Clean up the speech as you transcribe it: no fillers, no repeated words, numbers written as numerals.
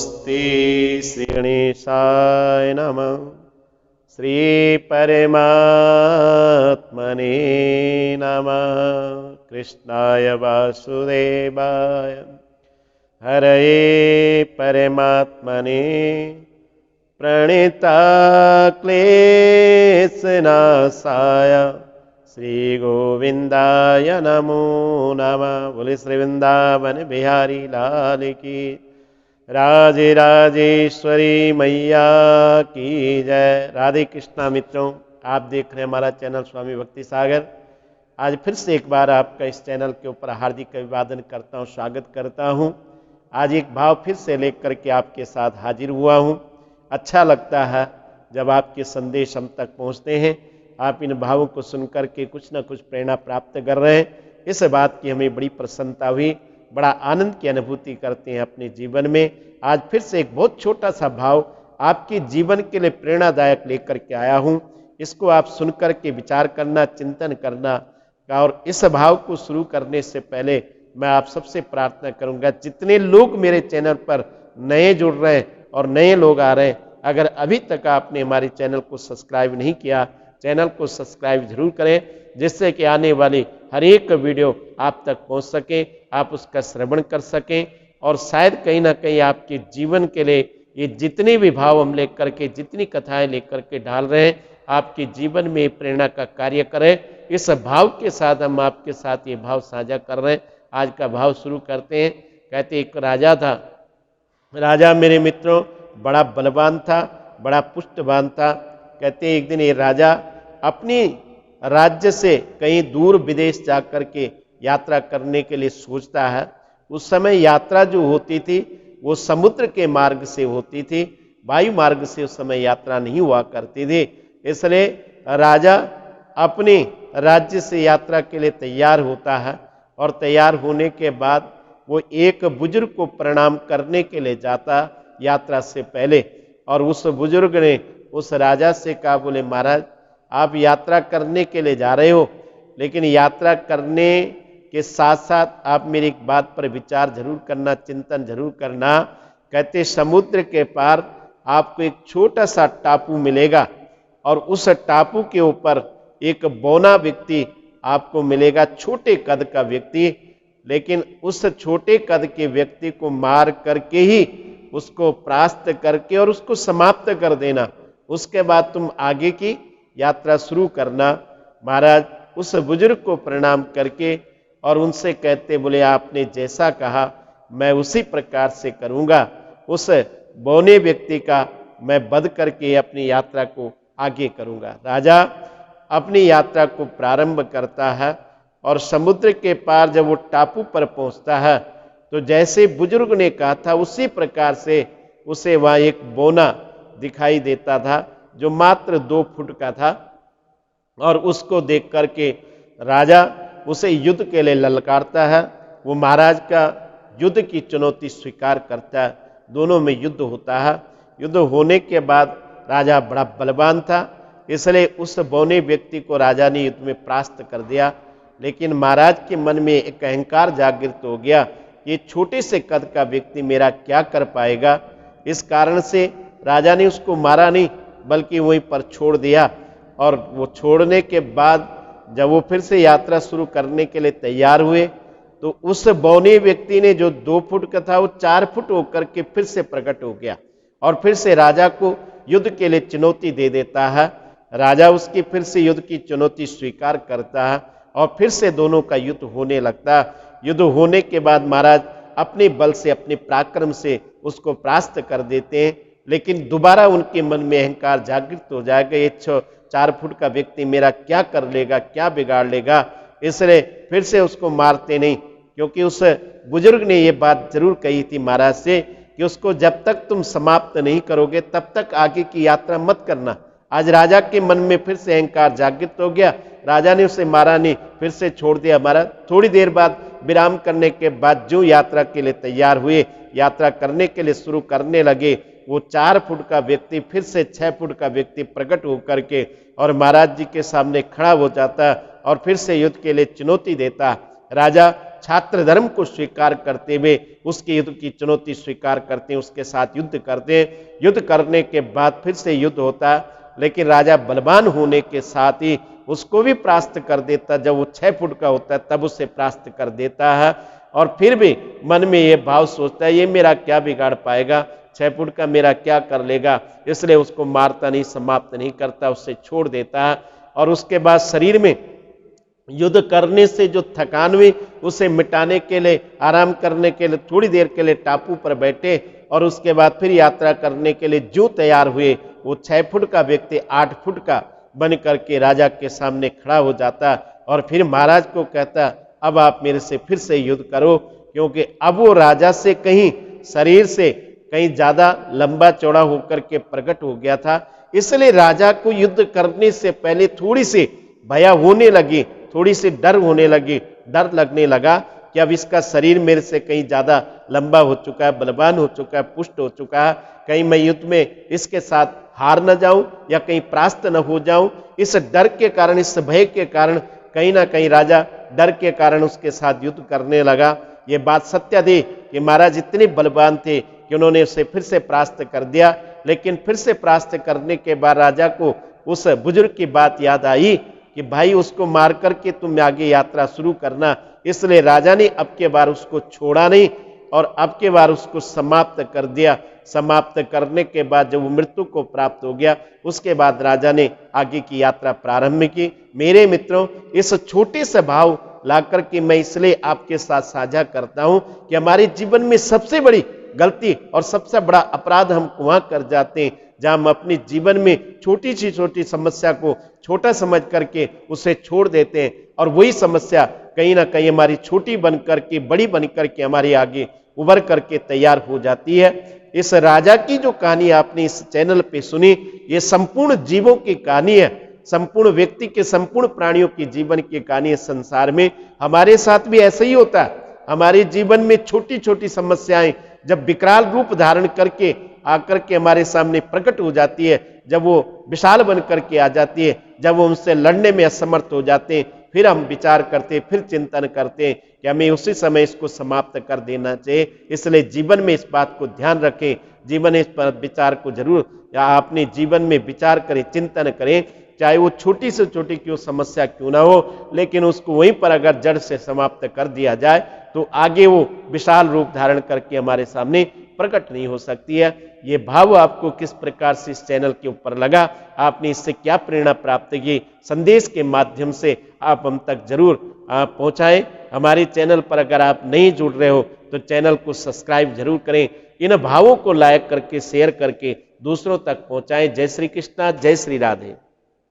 नमोस्ते श्री गणेशाय नमः। श्री परमात्मने नमः। कृष्णाय वासुदेवाय हरये परमात्मने प्रणिताक्लेशनाशाय श्री गोविंदाय नमो नमः। बोले श्री वृंदावन बिहारी लाल की, राजे राजेश्वरी मैया की जय। राधे कृष्णा मित्रों, आप देख रहे हैं हमारा चैनल स्वामी भक्ति सागर। आज फिर से एक बार आपका इस चैनल के ऊपर हार्दिक अभिवादन करता हूँ, स्वागत करता हूँ। आज एक भाव फिर से लेकर के आपके साथ हाजिर हुआ हूँ। अच्छा लगता है जब आपके संदेश हम तक पहुँचते हैं, आप इन भावों को सुनकर के कुछ न कुछ प्रेरणा प्राप्त कर रहे हैं। इस बात की हमें बड़ी प्रसन्नता हुई, बड़ा आनंद की अनुभूति करते हैं अपने जीवन में। आज फिर से एक बहुत छोटा सा भाव आपके जीवन के लिए प्रेरणादायक लेकर के आया हूँ। इसको आप सुनकर के विचार करना, चिंतन करना। और इस भाव को शुरू करने से पहले मैं आप सबसे प्रार्थना करूंगा, जितने लोग मेरे चैनल पर नए जुड़ रहे हैं और नए लोग आ रहे हैं, अगर अभी तक आपने हमारे चैनल को सब्सक्राइब नहीं किया, चैनल को सब्सक्राइब जरूर करें, जिससे कि आने वाली हर एक वीडियो आप तक पहुंच सके, आप उसका श्रवण कर सकें और शायद कहीं ना कहीं आपके जीवन के लिए ये जितने भी भाव हम लेकर के, जितनी कथाएं लेकर के डाल रहे हैं, आपके जीवन में प्रेरणा का कार्य करें। इस भाव के साथ हम आपके साथ ये भाव साझा कर रहे हैं। आज का भाव शुरू करते हैं। कहते एक राजा था। राजा मेरे मित्रों बड़ा बलवान था, बड़ा पुष्टवान था। कहते एक दिन ये राजा अपनी राज्य से कहीं दूर विदेश जाकर के यात्रा करने के लिए सोचता है। उस समय यात्रा जो होती थी वो समुद्र के मार्ग से होती थी, वायु मार्ग से उस समय यात्रा नहीं हुआ करती थी। इसलिए राजा अपने राज्य से यात्रा के लिए तैयार होता है और तैयार होने के बाद वो एक बुजुर्ग को प्रणाम करने के लिए जाता यात्रा से पहले। और उस बुजुर्ग ने उस राजा से कहा, बोले महाराज आप यात्रा करने के लिए जा रहे हो, लेकिन यात्रा करने के साथ साथ आप मेरी एक बात पर विचार जरूर करना, चिंतन जरूर करना। कहते समुद्र के पार आपको एक छोटा सा टापू मिलेगा और उस टापू के ऊपर एक बौना व्यक्ति आपको मिलेगा, छोटे कद का व्यक्ति। लेकिन उस छोटे कद के व्यक्ति को मार करके ही उसको परास्त करके और उसको समाप्त कर देना, उसके बाद तुम आगे की यात्रा शुरू करना। महाराज उस बुजुर्ग को प्रणाम करके और उनसे कहते, बोले आपने जैसा कहा मैं उसी प्रकार से करूंगा। उस बौने व्यक्ति का मैं वध करके अपनी यात्रा को आगे करूंगा। राजा अपनी यात्रा को प्रारंभ करता है और समुद्र के पार जब वो टापू पर पहुंचता है तो जैसे बुजुर्ग ने कहा था उसी प्रकार से उसे वहां एक बौना दिखाई देता था जो मात्र 2 फुट का था। और उसको देख करके राजा उसे युद्ध के लिए ललकारता है। वो महाराज का युद्ध की चुनौती स्वीकार करता है। दोनों में युद्ध होता है। युद्ध होने के बाद राजा बड़ा बलवान था, इसलिए उस बौने व्यक्ति को राजा ने युद्ध में परास्त कर दिया। लेकिन महाराज के मन में एक अहंकार जागृत हो गया, ये छोटे से कद का व्यक्ति मेरा क्या कर पाएगा। इस कारण से राजा ने उसको मारा नहीं, बल्कि वहीं पर छोड़ दिया। और वो छोड़ने के बाद जब वो फिर से यात्रा शुरू करने के लिए तैयार हुए तो उस बौने व्यक्ति ने जो 2 फुट का था वो 4 फुट होकर के फिर से प्रकट हो गया और फिर से राजा को युद्ध के लिए चुनौती दे देता है। राजा उसकी फिर से युद्ध की चुनौती स्वीकार करता है और फिर से दोनों का युद्ध होने लगता है। युद्ध होने के बाद महाराज अपने बल से, अपने पराक्रम से उसको परास्त कर देते हैं। लेकिन दोबारा उनके मन में अहंकार जागृत हो जाएगा, ये 4 फुट का व्यक्ति मेरा क्या कर लेगा, क्या बिगाड़ लेगा। इसलिए फिर से उसको मारते नहीं, क्योंकि उस बुजुर्ग ने ये बात जरूर कही थी महाराज से कि उसको जब तक तुम समाप्त नहीं करोगे तब तक आगे की यात्रा मत करना। आज राजा के मन में फिर से अहंकार जागृत हो गया। राजा ने उसे मारा नहीं, फिर से छोड़ दिया। महाराज थोड़ी देर बाद विराम करने के बाद जो यात्रा के लिए तैयार हुए, यात्रा करने के लिए शुरू करने लगे, वो 4 फुट का व्यक्ति फिर से 6 फुट का व्यक्ति प्रकट होकर के और महाराज जी के सामने खड़ा हो जाता और फिर से युद्ध के लिए चुनौती देता। राजा छात्र धर्म को स्वीकार करते हुए उसके युद्ध की चुनौती स्वीकार करते हैं, उसके साथ युद्ध करते हैं। युद्ध करने के बाद फिर से युद्ध होता है, लेकिन राजा बलवान होने के साथ ही उसको भी परास्त कर देता। जब वो 6 फुट का होता है तब उसे परास्त कर देता है, और फिर भी मन में ये भाव सोचता है ये मेरा क्या बिगाड़ पाएगा, 6 फुट का मेरा क्या कर लेगा, इसलिए उसको मारता नहीं, समाप्त नहीं करता, उससे छोड़ देता है। और उसके बाद शरीर में युद्ध करने से जो थकान हुई उसे मिटाने के लिए, आराम करने के लिए थोड़ी देर के लिए टापू पर बैठे, और उसके बाद फिर यात्रा करने के लिए जो तैयार हुए, वो 6 फुट का व्यक्ति 8 फुट का बन करके राजा के सामने खड़ा हो जाता, और फिर महाराज को कहता अब आप मेरे से फिर से युद्ध करो, क्योंकि अब वो राजा से कहीं शरीर से कहीं ज्यादा लंबा चौड़ा होकर के प्रकट हो गया था। इसलिए राजा को युद्ध करने से पहले थोड़ी सी भया होने लगी, थोड़ी सी डर होने लगी, डर लगने लगा कि अब इसका शरीर मेरे से कहीं ज्यादा लंबा हो चुका है, बलवान हो चुका है, पुष्ट हो चुका है, कहीं मैं युद्ध में इसके साथ हार न जाऊं या कहीं परास्त न हो जाऊं। इस डर के कारण, इस भय के कारण कहीं ना कहीं राजा डर के कारण उसके साथ युद्ध करने लगा। ये बात सत्य थी कि महाराज इतने बलवान थे कि उन्होंने उसे फिर से परास्त कर दिया। लेकिन फिर से परास्त करने के बाद राजा को उस बुजुर्ग की बात याद आई कि भाई उसको मार करके तुम आगे यात्रा शुरू करना। इसलिए राजा ने अब के बार उसको छोड़ा नहीं और अब के बार उसको समाप्त कर दिया। समाप्त करने के बाद जब वो मृत्यु को प्राप्त हो गया, उसके बाद राजा ने आगे की यात्रा प्रारंभ की। मेरे मित्रों, इस छोटे से भाव लाकर के मैं इसलिए आपके साथ साझा करता हूं कि हमारे जीवन में सबसे बड़ी गलती और सबसे बड़ा अपराध हम वहां कर जाते हैं जहां हम अपने जीवन में छोटी सी छोटी समस्या को छोटा समझ करके उसे छोड़ देते हैं, और वही समस्या कहीं ना कहीं हमारी छोटी बन करके, बड़ी बन करके हमारे आगे उभर करके तैयार हो जाती है। इस राजा की जो कहानी आपने इस चैनल पे सुनी, ये संपूर्ण जीवों की कहानी है, संपूर्ण व्यक्ति के, संपूर्ण प्राणियों की जीवन की कहानी है। संसार में हमारे साथ भी ऐसा ही होता है। हमारे जीवन में छोटी छोटी समस्याएं जब विकराल रूप धारण करके आकर के हमारे सामने प्रकट हो जाती है, जब वो विशाल बन करके आ जाती है, जब वो उनसे लड़ने में असमर्थ हो जाते हैं, फिर हम विचार करते, फिर चिंतन करते हैं कि हमें उसी समय इसको समाप्त कर देना चाहिए। इसलिए जीवन में इस बात को ध्यान रखें, जीवन में इस पर विचार को जरूर, या अपने जीवन में विचार करें, चिंतन करें, चाहे वो छोटी से छोटी क्यों समस्या क्यों ना हो, लेकिन उसको वहीं पर अगर जड़ से समाप्त कर दिया जाए तो आगे वो विशाल रूप धारण करके हमारे सामने प्रकट नहीं हो सकती है। ये भाव आपको किस प्रकार से इस चैनल के ऊपर लगा, आपने इससे क्या प्रेरणा प्राप्त की, संदेश के माध्यम से आप हम तक जरूर पहुंचाएं। हमारे चैनल पर अगर आप नहीं जुड़ रहे हो तो चैनल को सब्सक्राइब जरूर करें। इन भावों को लाइक करके, शेयर करके दूसरों तक पहुंचाएं। जय श्री कृष्णा, जय श्री राधे।